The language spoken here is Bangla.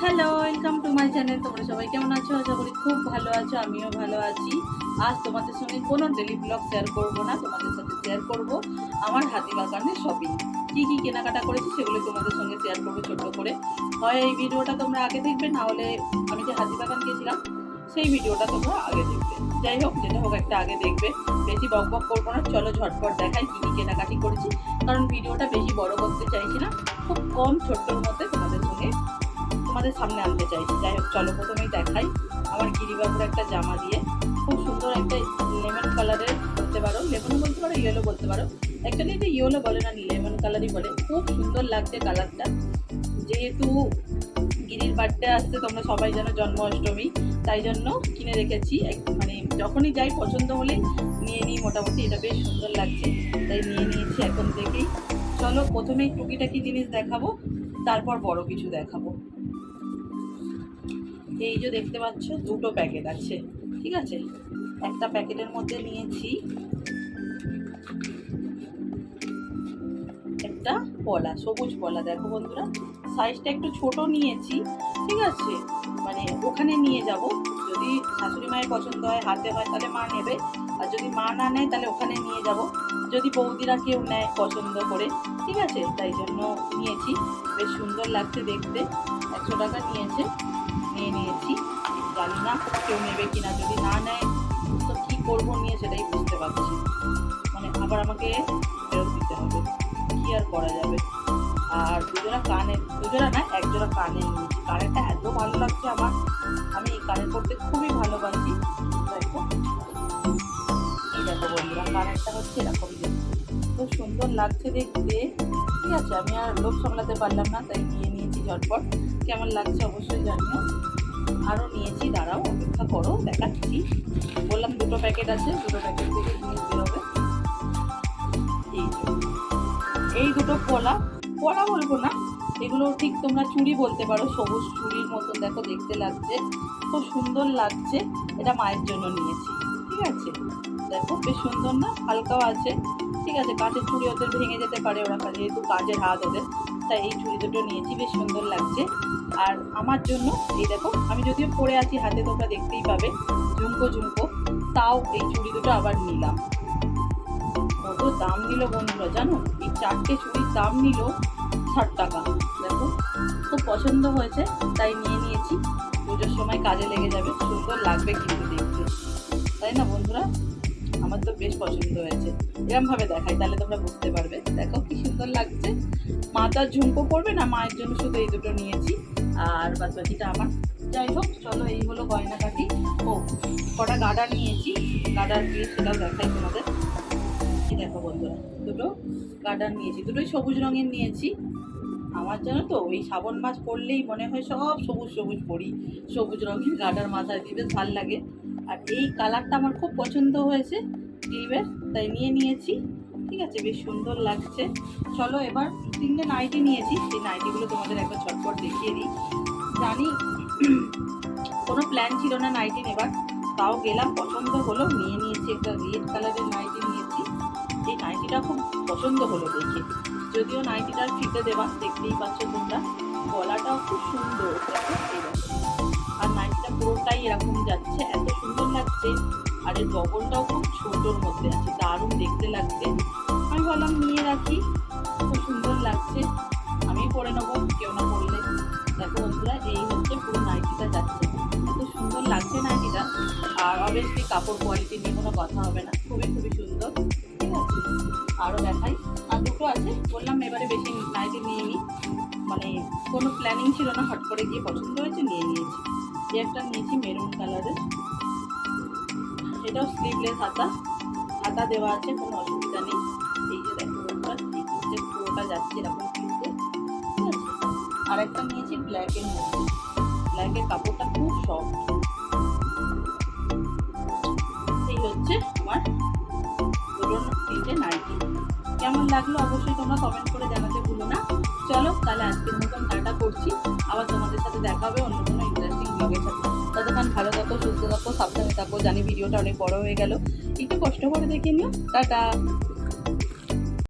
Hello, welcome to my channel. তোমরা সবাই কেমন আছো? আশা করি খুব ভালো আছো, আমিও ভালো আছি। আজ তোমাদের সঙ্গে কোনো ডেলি ব্লগ শেয়ার করব না, তোমাদের সাথে শেয়ার করব আমার হাতিবাগানের শপিং। কী কী কেনাকাটা করেছি সেগুলো তোমাদের সঙ্গে শেয়ার করবো ছোট্ট করে। হয় এই ভিডিওটা তোমরা আগে দেখবে, না হলে আমি যে হাতিবাগান গেছিলাম সেই ভিডিওটা তোমরা আগে দেখবে। যাই হোক, যেটা হোক একটা আগে দেখবে। বেশি বক বক করবো না, চলো ঝটপট দেখাই কী কী কেনাকাটি করেছি। কারণ ভিডিওটা বেশি বড় করতে চাইছি না, খুব কম ছোট্টর মধ্যে তোমাদের সামনে আনতে চাইছি। যাই হোক, চলো প্রথমেই দেখাই আমার গিরিবাবুর একটা জামা দিয়ে। খুব সুন্দর একটা লেমন কালারের বলতে পারো, লেমনও বলতে পারো, ইয়েলো বলতে পারো। অ্যাকচুয়ালি এটা ইয়েলো বলে না, লেমন কালারই বলে। খুব সুন্দর লাগছে কালারটা। যেহেতু গিরির বার্থডে আসছে, তোমরা সবাই জানো জন্মাষ্টমী, তাই জন্য কিনে রেখেছি। মানে যখনই যাই পছন্দ হলেই নিয়ে নিই মোটামুটি। এটা বেশ সুন্দর লাগছে, তাই নিয়ে নিয়েছি এখন থেকেই। চলো প্রথমেই টুকিটাকি জিনিস দেখাবো, তারপর বড় কিছু দেখাবো। এই যে দেখতে পাচ্ছ, দুটো প্যাকেট আছে, ঠিক আছে। একটা প্যাকেটের মধ্যে নিয়েছি একটা পলা, সবুজ পলা। দেখো বন্ধুরা, সাইজটা একটু ছোট নিয়েছি, ঠিক আছে। মানে ওখানে নিয়ে যাব, যদি শাশুড়ি মায়ের পছন্দ হয়, হাতে হয়, তাহলে মা নেবে। আর যদি মা না নেয় তাহলে ওখানে নিয়ে যাব, যদি বৌদিরা কেউ নেয় পছন্দ করে, ঠিক আছে। তাই জন্য নিয়েছি, বেশ সুন্দর লাগছে দেখতে। 100 টাকা নিয়েছে, নিয়ে নিয়েছি। জানি না কেউ নেবে কিনা, যদি না নেয় তো কী করবো নিয়ে, সেটাই বুঝতে পারছি। মানে আবার আমাকে ফেরত দিতে হবে, কী আর করা যাবে। আর দুজোড়া না, একজোড়া কানের নিয়েছি। কানেরটা এত ভালো লাগছে আমার, আমি এই কানের পরতে খুবই ভালোবাসি। দেখো, এই দেখো বন্ধুরা, কানেরটা হচ্ছে এরকম দেখতে, খুব সুন্দর লাগছে দেখতে, ঠিক আছে। আমি আর লোভ সামলাতে পারলাম না, তাই নিয়ে নিয়েছি ঝটপট। কেমন লাগছে অবশ্যই জানিও। আরও নিয়েছি, দাঁড়াও অপেক্ষা করো, দেখাচ্ছি। বললাম দুটো প্যাকেট আছে, দুটো প্যাকেট থেকে জিনিস বেরোবে। এই দুটো পলা, পলা বলবো না, এগুলো ঠিক তোমরা চুড়ি বলতে পারো। সবুজ চুড়ির মতো দেখো দেখতে লাগছে, খুব সুন্দর লাগছে। এটা মায়ের জন্য নিয়েছি, ঠিক আছে। দেখো বেশ সুন্দর না, হালকাও আছে, ঠিক আছে। কাঁচের চুড়ি ওদের ভেঙে যেতে পারে, ওরা যেহেতু কাজের হাত ওদের, তাই এই চুড়ি দুটো নিয়েছি, বেশ সুন্দর লাগছে। আর আমার জন্য এই দেখো, আমি যদিও পরে আছি হাতে, তোমরা দেখতেই পাবে ঝুমকো ঝুমকো, তাও এই চুড়ি দুটো আবার নিলাম। কত দাম নিল বন্ধুরা জানো, এই 4টে চুড়ির দাম নিল 60 টাকা। দেখো, খুব পছন্দ হয়েছে, তাই নিয়ে নিয়েছি। পুজোর সময় কাজে লেগে যাবে, সুন্দর লাগবে কিন্তু দেখতে, তাই না বন্ধুরা? আমার তো বেশ পছন্দ হয়েছে। এরমভাবে দেখাই, তাহলে তোমরা বুঝতে পারবে। দেখো কি সুন্দর লাগছে। মাথার ঝুমকো পড়বে না, মায়ের জন্য শুধু এই দুটো নিয়েছি, আর বাদ বাকিটা আমার। যাই হোক, চলো এই হলো গয়নাকাটি। ও, কটা গার্ডার নিয়েছি, গার্ডার দিয়ে সেটাও দেখাই তোমাদের। দেখো বন্ধুরা, দুটো গার্ডার নিয়েছি, দুটোই সবুজ রঙের নিয়েছি। আমার জানো তো, ওই শ্রাবণ মাস পড়লেই মনে হয় সব সবুজ সবুজ পরি, সবুজ রঙের গার্ডার মাথায় দিয়ে বেশ ভালো লাগে। আর এই কালারটা আমার খুব পছন্দ হয়েছে ক্লিপের, তাই নিয়ে নিয়েছি, ঠিক আছে। বেশ সুন্দর লাগছে। চলো এবার 3টে নাইটি নিয়েছি, সেই নাইটিগুলো তোমাদের একবার ঝটপট দেখিয়ে দিই। জানি কোনো প্ল্যান ছিল না নাইটি নেবার, তাও গেলাম, পছন্দ হলো, নিয়ে নিয়েছি। একটা রেড কালারের নাইটি নিয়েছি। এই নাইটিটা খুব পছন্দ হলো দেখে, যদিও নাইটিটার ফিতে দেওয়া, দেখতেই পাচ্ছ তোমরা। গলাটাও খুব সুন্দর, দেখো এই দেখো। আর নাইটিটা পুরোটাই এরকম যাচ্ছে, এত সুন্দর লাগছে। আর এর বগলটাও খুব ছোটোর মধ্যে আছে, দারুণ দেখতে লাগছে। আমি ভাবলাম নিয়ে রাখি, খুব সুন্দর লাগছে, আমি পরে নেবো, কেউ না পরলে। দেখো বন্ধুরা, এই হচ্ছে পুরো নাইটিটা যাচ্ছে, এত সুন্দর লাগছে নাইটিটা। আর অবভিয়াসলি কাপড় কোয়ালিটি নিয়ে কোনো কথা হবে না, খুবই খুবই সুন্দর, ঠিক আছে। আরও দেখাই, আর দুটো আছে, বললাম এবারে বেশি নাইটি নিয়ে নিই। মানে কোনো প্ল্যানিং ছিল না, হট করে গিয়ে পছন্দ হয়েছে, নিয়ে নিয়েছি। এই একটা নিয়েছি মেরুন কালারের, এটাও স্লিভলেস, হাতা হাতা দেওয়া আছে, কোনো অসুবিধা নেই। এই যে দেখো বন্ধুরা, এই যে পুরোটা যাচ্ছে এরকম কিনতে, ঠিক আছে। আর একটা নিয়েছি ব্ল্যাকের মধ্যে, ব্ল্যাকের কাপড়টা খুব সফট। এই হচ্ছে আমার দুটো 3টে নাইটি। কেমন লাগলো অবশ্যই তোমরা কমেন্ট করে জানাতে ভুলো না। চলো তাহলে আজকের মতন টাটা করছি, আবার তোমাদের সাথে দেখা হবে অন্য কোনো ইন্টারেস্টিং ব্লগের সাথে। ততক্ষণ ভালো থাকো, সুস্থ থাকো, সাবধানে থাকো। জানি ভিডিওটা অনেক বড় হয়ে গেল, একটু কষ্ট করে দেখে নিও। টাটা।